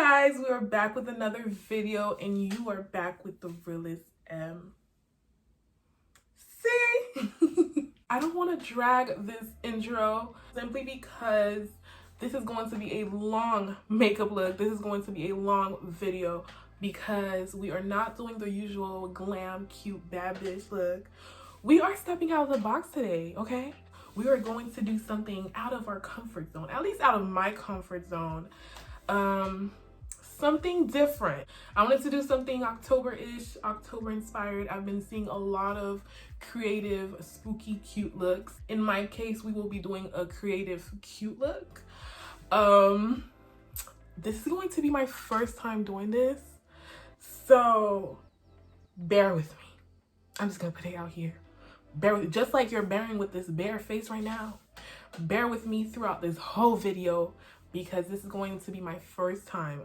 guys, we are back with another video, and you are back with the realest MC. I don't want to drag this intro simply because this is going to be a long makeup look. This is going to be a long video because we are not doing the usual glam, cute, bad bitch look. We are stepping out of the box today, okay? We are going to do something out of our comfort zone, at least out of my comfort zone. Something different. I wanted to do something October-ish, October inspired. I've been seeing a lot of creative, spooky, cute looks. In my case, we will be doing a creative, cute look. This is going to be my first time doing this, so bear with me. I'm just gonna put it out here. Bear with, just like you're bearing with this bare face right now. Bear with me throughout this whole video because this is going to be my first time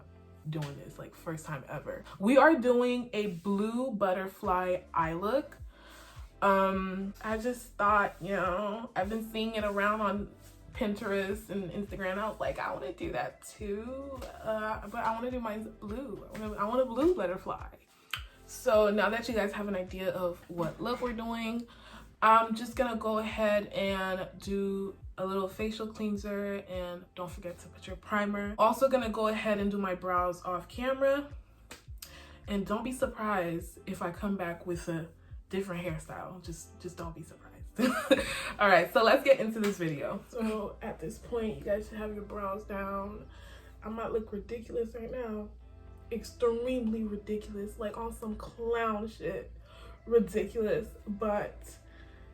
doing this, like first time ever. We are doing a blue butterfly eye look. I just thought, you know, I've been seeing it around on Pinterest and Instagram. I was like, I want to do that too, but I want to do mine blue. I want a blue butterfly. So now that you guys have an idea of what look we're doing, I'm just gonna go ahead and do a little facial cleanser, and don't forget to put your primer. Also gonna go ahead and do my brows off camera, and don't be surprised if I come back with a different hairstyle. Just don't be surprised. All right, so let's get into this video. So at this point, you guys should have your brows down. I might look ridiculous right now, extremely ridiculous, like on some clown shit, ridiculous, but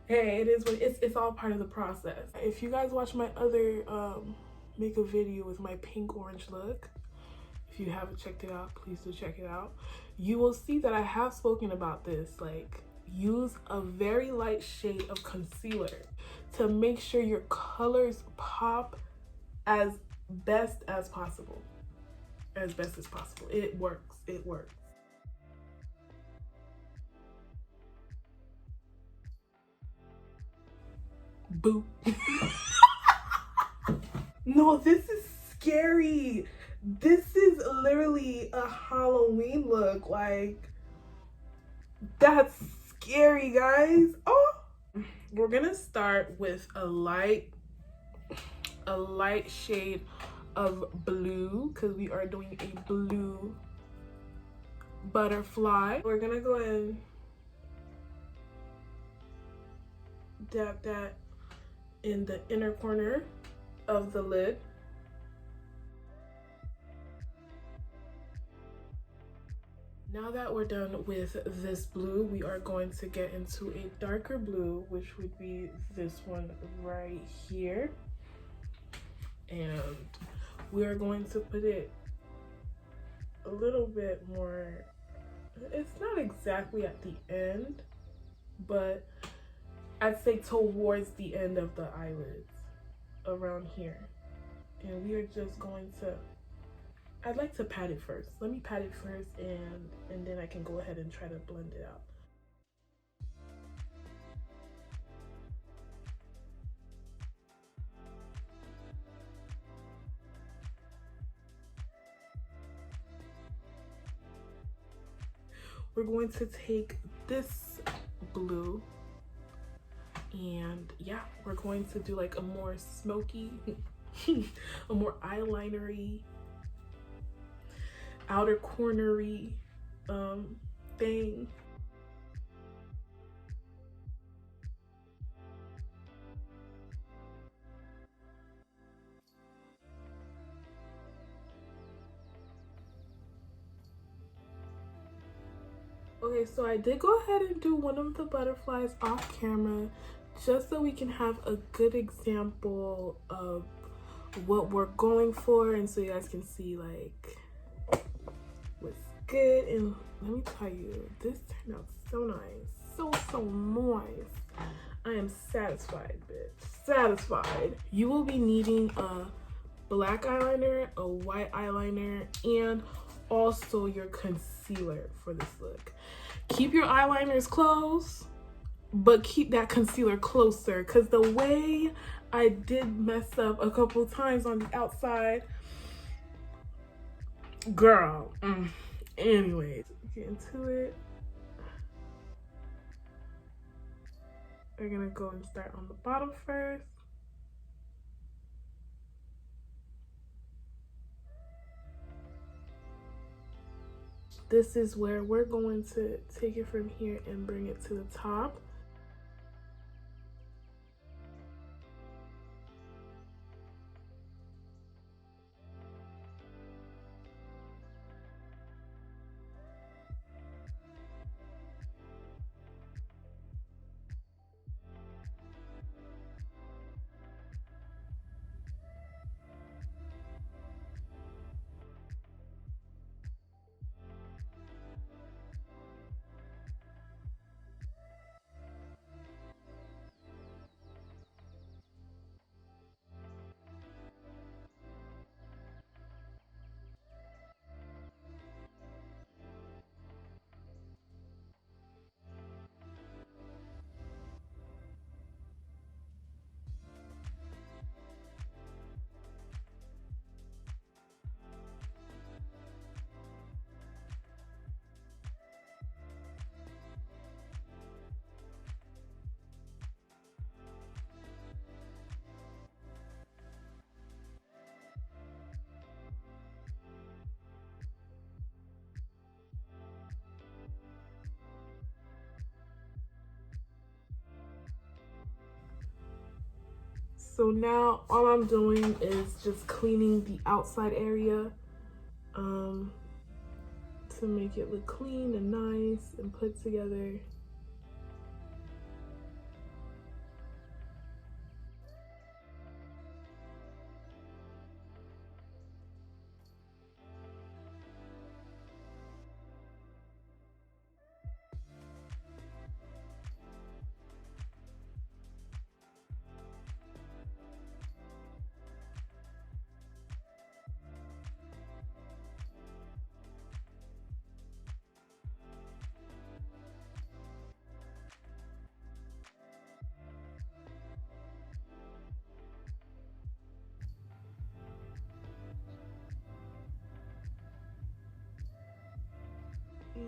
hey, it is what it's all part of the process. If you guys watch my other makeup video with my pink orange look, if you haven't checked it out, please do check it out. You will see that I have spoken about this, like use a very light shade of concealer to make sure your colors pop as best as possible. As best as possible. It works. It works. Boo. No, this is scary. This is literally a Halloween look. Like, that's scary, guys. Oh, we're gonna start with a light shade of blue because we are doing a blue butterfly. We're gonna go ahead and dab that in the inner corner of the lid. Now that we're done with this blue, we are going to get into a darker blue, which would be this one right here. And we are going to put it a little bit more, it's not exactly at the end, but I'd say towards the end of the eyelids, around here. And we are just going to, I'd like to pat it first. Let me pat it first, and then I can go ahead and try to blend it out. We're going to take this blue, and yeah, we're going to do like a more smoky, a more eyelinery, outer cornery thing. Okay, so I did go ahead and do one of the butterflies off camera just so we can have a good example of what we're going for, and so you guys can see like what's good. And let me tell you, this turned out so nice, so nice. I am satisfied, bitch, satisfied. You will be needing a black eyeliner, a white eyeliner, and also your concealer for this look. Keep your eyeliners closed, but keep that concealer closer, because the way I did mess up a couple times on the outside, Girl. Anyways, get into it. We're gonna go and start on the bottom first. This is where we're going to take it from here and bring it to the top. So now all I'm doing is just cleaning the outside area to make it look clean and nice and put together.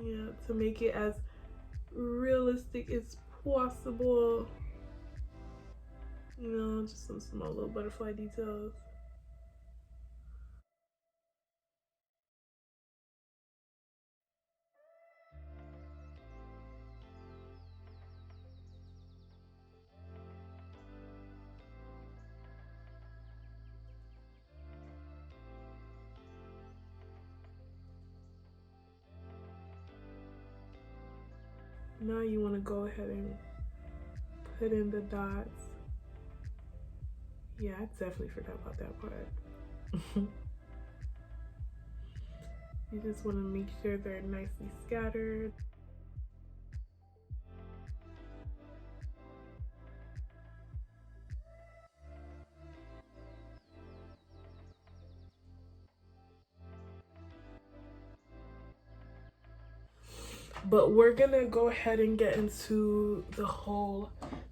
Yeah, to make it as realistic as possible. You know, just some small little butterfly details. Now you want to go ahead and put in the dots. Yeah, I definitely forgot about that part. You just want to make sure they're nicely scattered. But we're gonna go ahead and get into the whole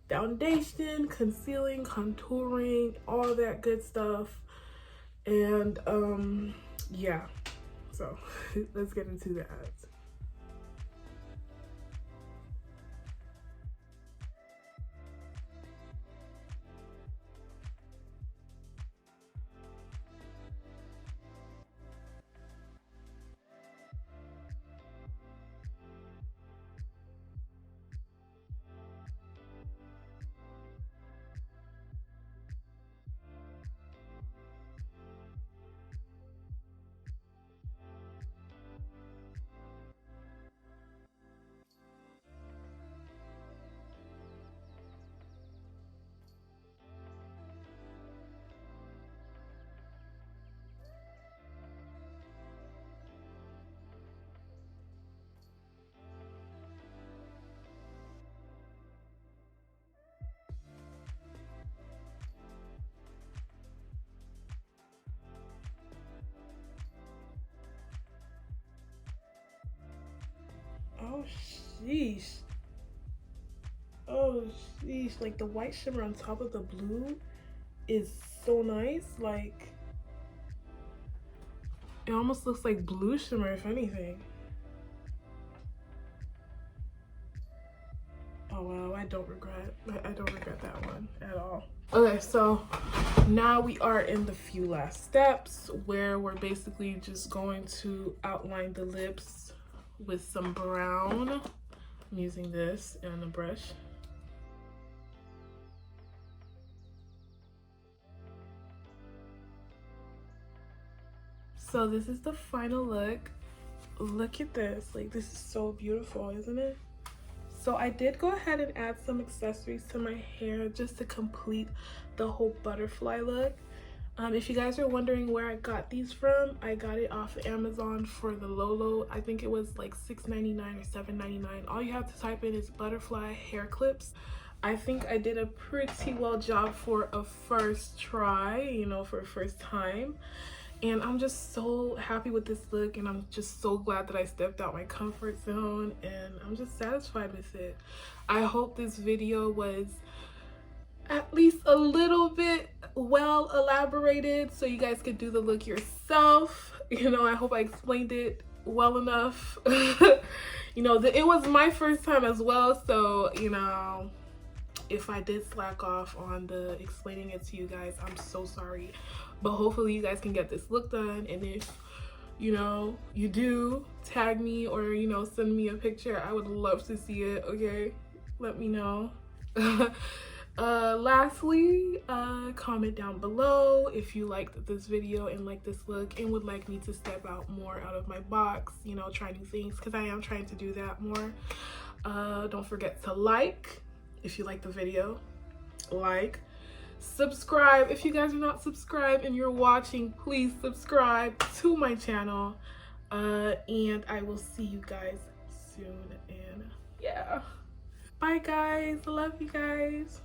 foundation, concealing, contouring, all that good stuff. And yeah, so let's get into that. Oh sheesh. Oh sheesh. Like the white shimmer on top of the blue is so nice. Like It almost looks like blue shimmer, if anything. Oh wow, I don't regret that one at all. Okay, so now we are in the few last steps where we're basically just going to outline the lips with some brown. I'm using this and a brush. So this is the final look. Look at this, like this is so beautiful, isn't it? So I did go ahead and add some accessories to my hair just to complete the whole butterfly look. If you guys are wondering where I got these from, I got it off of Amazon for the low. I think it was like $6.99 or $7.99. All you have to type in is butterfly hair clips. I think I did a pretty well job for a first try, you know, for a first time. And I'm just so happy with this look, and I'm just so glad that I stepped out my comfort zone, and I'm just satisfied with it. I hope this video was at least a little bit well elaborated so you guys could do the look yourself. You know, I hope I explained it well enough. You know, it was my first time as well, so you know, if I did slack off on the explaining it to you guys, I'm so sorry. But hopefully you guys can get this look done, and if you know you do, tag me or you know, send me a picture. I would love to see it. Okay, let me know. Lastly, comment down below if you liked this video and like this look and would like me to step out more out of my box, you know, try new things, because I am trying to do that more. Don't forget to like if you like the video, like, subscribe if you guys are not subscribed and you're watching, please subscribe to my channel, and I will see you guys soon. And yeah, bye guys, love you guys.